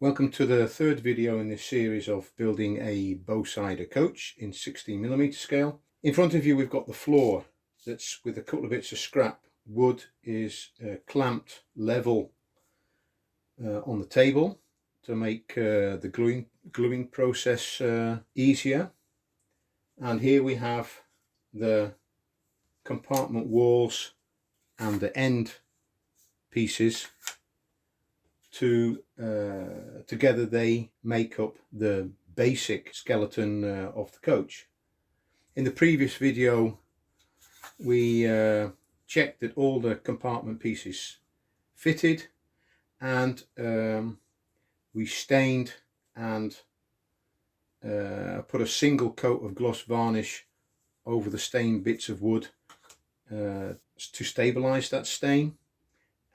Welcome to the third video in this series of building a Bowsider coach in 16mm scale. In front of you we've got the floor that's with a couple of bits of scrap. Wood is clamped level on the table to make the gluing process easier. And here we have the compartment walls and the end pieces. Together they make up the basic skeleton of the coach. In the previous video we checked that all the compartment pieces fitted, and we stained and put a single coat of gloss varnish over the stained bits of wood to stabilize that stain.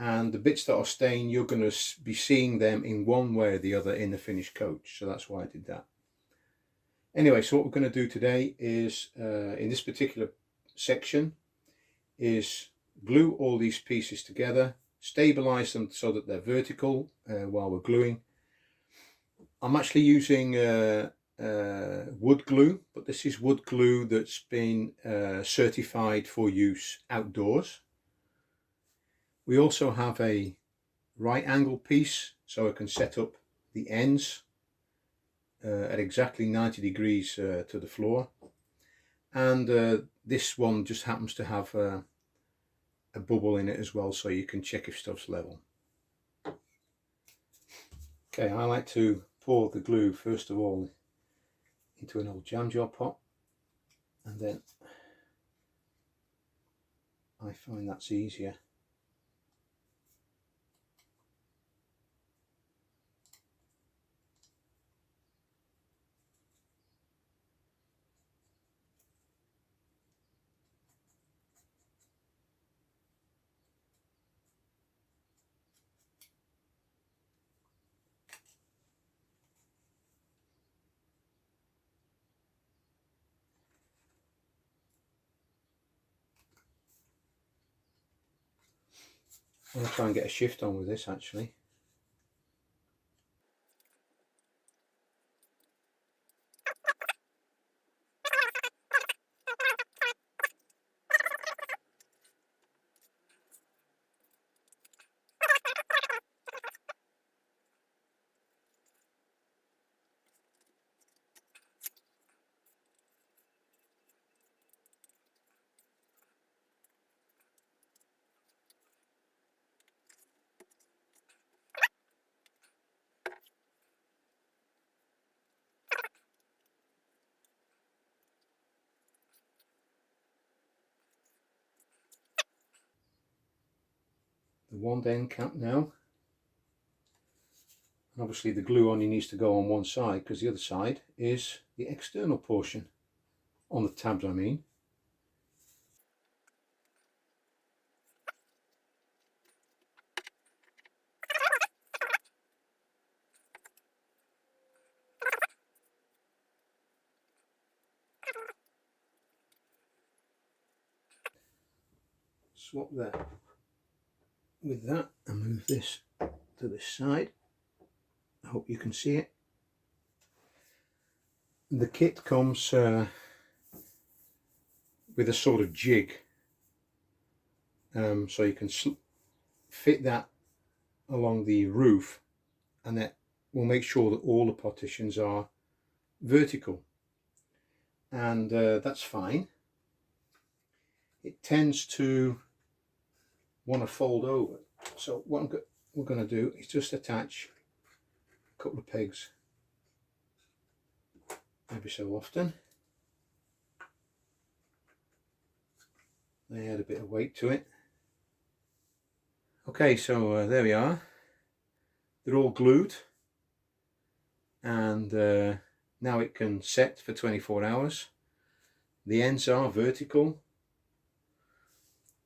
And the bits that are stained, you're going to be seeing them in one way or the other in the finished coach, so that's why I did that. Anyway, so what we're going to do today is in this particular section is glue all these pieces together, stabilize them so that they're vertical while we're gluing. I'm actually using wood glue, but this is wood glue that's been certified for use outdoors. We also have a right angle piece, so I can set up the ends at exactly 90 degrees to the floor. And this one just happens to have a bubble in it as well, so you can check if stuff's level. Okay, I like to pour the glue first of all into an old jam jar pot, and then I find that's easier. I'm going to try and get a shift on with this actually. The one end cap now, and obviously the glue only needs to go on one side because the other side is the external portion, on the tabs I mean. Swap that with that and move this to this side. I hope you can see it. The kit comes with a sort of jig, so you can fit that along the roof, and that will make sure that all the partitions are vertical, and that's fine. It tends to want to fold over, so what we're going to do is just attach a couple of pegs every so often. They add a bit of weight to it. Okay, so there we are. They're all glued, and now it can set for 24 hours. The ends are vertical,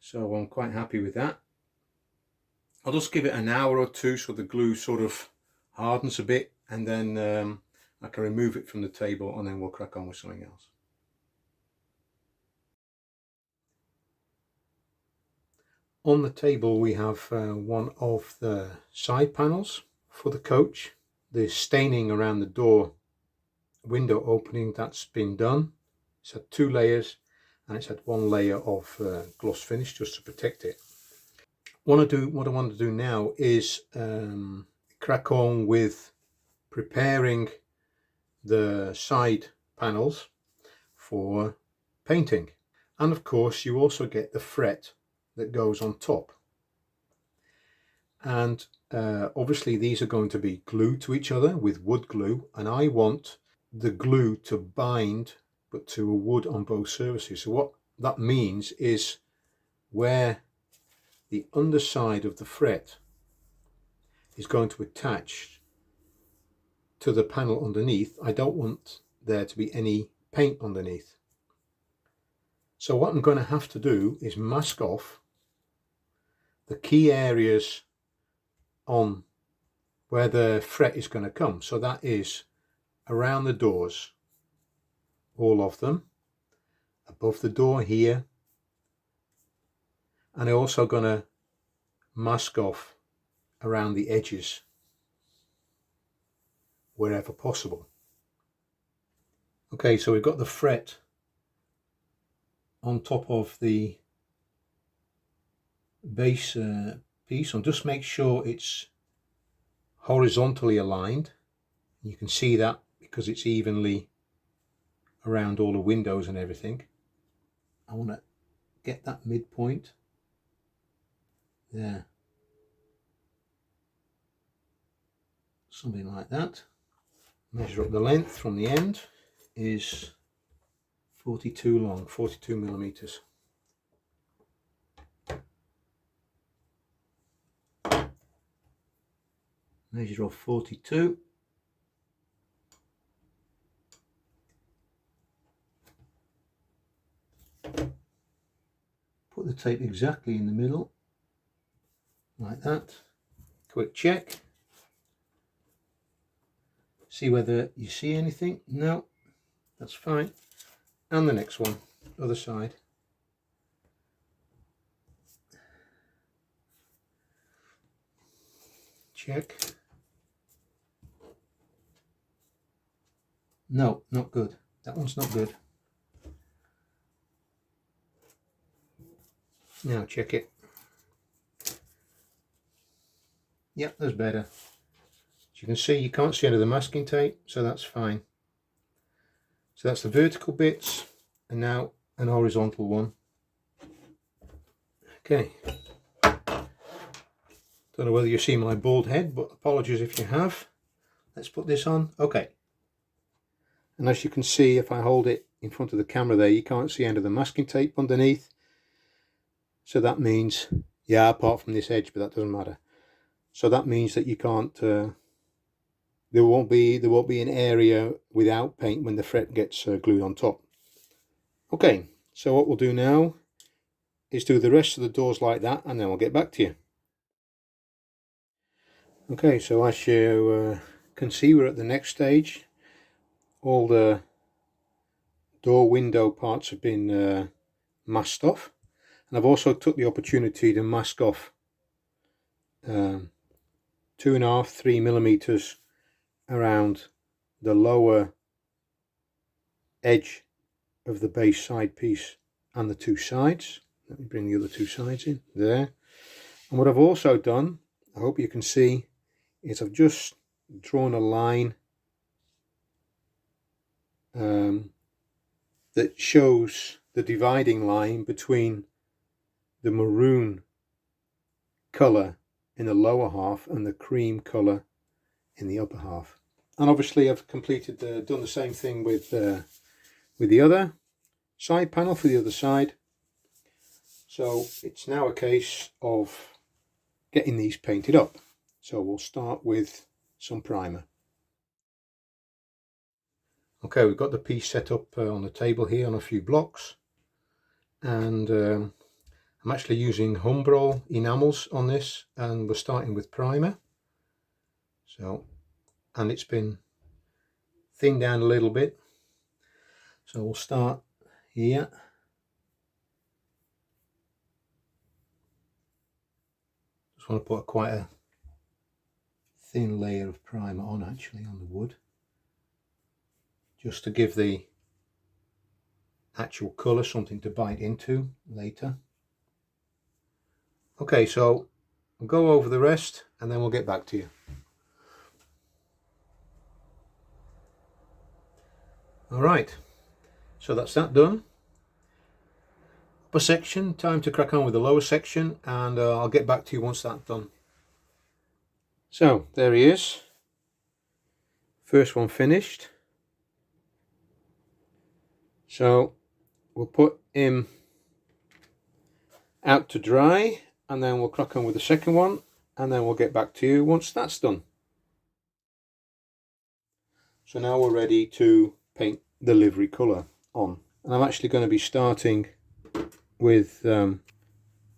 so I'm quite happy with that. I'll just give it an hour or two so the glue sort of hardens a bit, and then I can remove it from the table, and then we'll crack on with something else. On the table we have one of the side panels for the coach. the staining around the door window opening, that's been done. It's had 2 layers and it's had 1 layer of gloss finish just to protect it. What I want to do now is crack on with preparing the side panels for painting. And of course you also get the fret that goes on top, and obviously these are going to be glued to each other with wood glue, and I want the glue to bind but to a wood on both surfaces. So what that means is where the underside of the fret is going to attach to the panel underneath, I don't want there to be any paint underneath. So what I'm going to have to do is mask off the key areas on where the fret is going to come. So that is around the doors, all of them, above the door here, and I'm also going to mask off around the edges wherever possible. Okay, so we've got the fret on top of the base piece, and just make sure it's horizontally aligned. You can see that because it's evenly around all the windows and everything. I want to get that midpoint there, something like that. Measure up the length from the end is 42 long, 42 millimeters. Measure off 42. Put the tape exactly in the middle, like that. Quick check. See whether you see anything. No, that's fine. And the next one, other side. Check. No, not good. That one's not good. Now check it. Yep, that's better. As you can see, you can't see under the masking tape, so that's fine. So that's the vertical bits, and now an horizontal one. Okay. Don't know whether you see my bald head, but apologies if you have. Let's put this on. Okay. And as you can see, if I hold it in front of the camera there, you can't see under the masking tape underneath. So that means, yeah, apart from this edge, but that doesn't matter. So that means that you can't, there won't be an area without paint when the fret gets glued on top. Okay, so what we'll do now is do the rest of the doors like that, and then we'll get back to you. Okay, so as you can see, we're at the next stage. All the door window parts have been masked off, and I've also took the opportunity to mask off 2.5–3 millimeters around the lower edge of the base side piece and the 2 sides. Let me bring the other 2 sides in there. And what I've also done, I hope you can see, is I've just drawn a line that shows the dividing line between the maroon colour in the lower half and the cream colour in the upper half. And obviously I've completed done the same thing with the other side panel for the other side. So it's now a case of getting these painted up. So we'll start with some primer. Okay, we've got the piece set up on the table here on a few blocks, and I'm actually using Humbrol enamels on this, and we're starting with primer. So, and it's been thinned down a little bit, so we'll start here. Just want to put quite a thin layer of primer on actually on the wood, just to give the actual colour something to bite into later. Okay, so we'll go over the rest and then we'll get back to you. Alright, so that's that done. Upper section, time to crack on with the lower section, and I'll get back to you once that's done. So there he is, first one finished. So we'll put him out to dry and then we'll crack on with the second one, and then we'll get back to you once that's done. So now we're ready to paint the livery colour on, and I'm actually going to be starting with the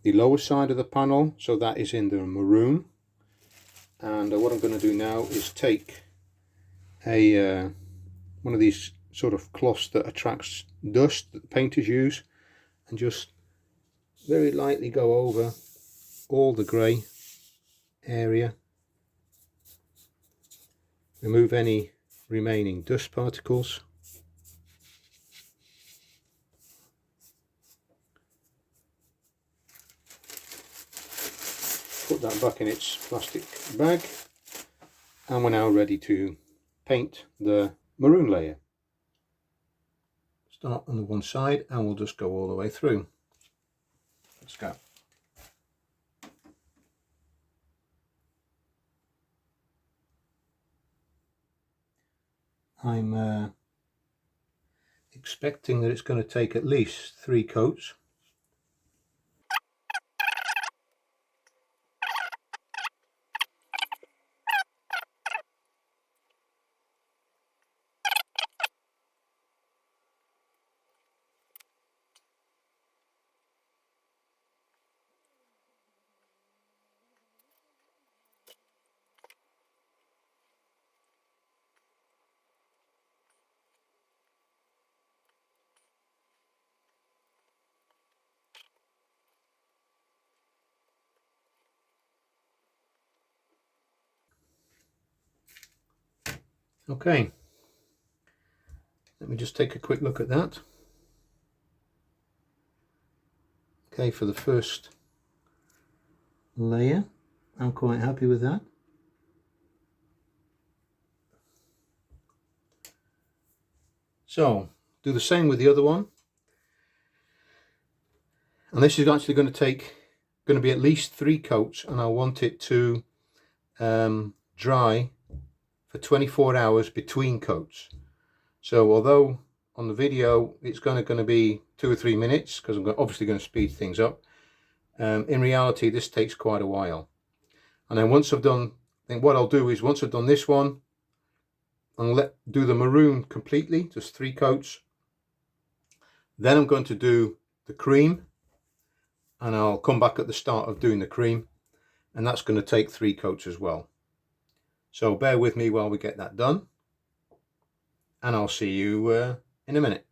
lower side of the panel, so that is in the maroon. And what I'm going to do now is take a one of these sort of cloths that attracts dust that the painters use, and just very lightly go over all the grey area, remove any remaining dust particles. Put that back in its plastic bag, and we're now ready to paint the maroon layer. Start on the one side and we'll just go all the way through. Let's go. I'm expecting that it's going to take at least 3 coats. Okay, let me just take a quick look at that. Okay, for the first layer, I'm quite happy with that. So, do the same with the other one. And this is actually going to be at least 3 coats, and I want it to dry for 24 hours between coats. So although on the video it's going to be 2 or 3 minutes, because I'm obviously going to speed things up, in reality this takes quite a while. And then once I've done, then what I'll do is once I've done this one, I'll do the maroon completely, just 3 coats. Then I'm going to do the cream, and I'll come back at the start of doing the cream, and that's going to take 3 coats as well. So bear with me while we get that done, and I'll see you in a minute.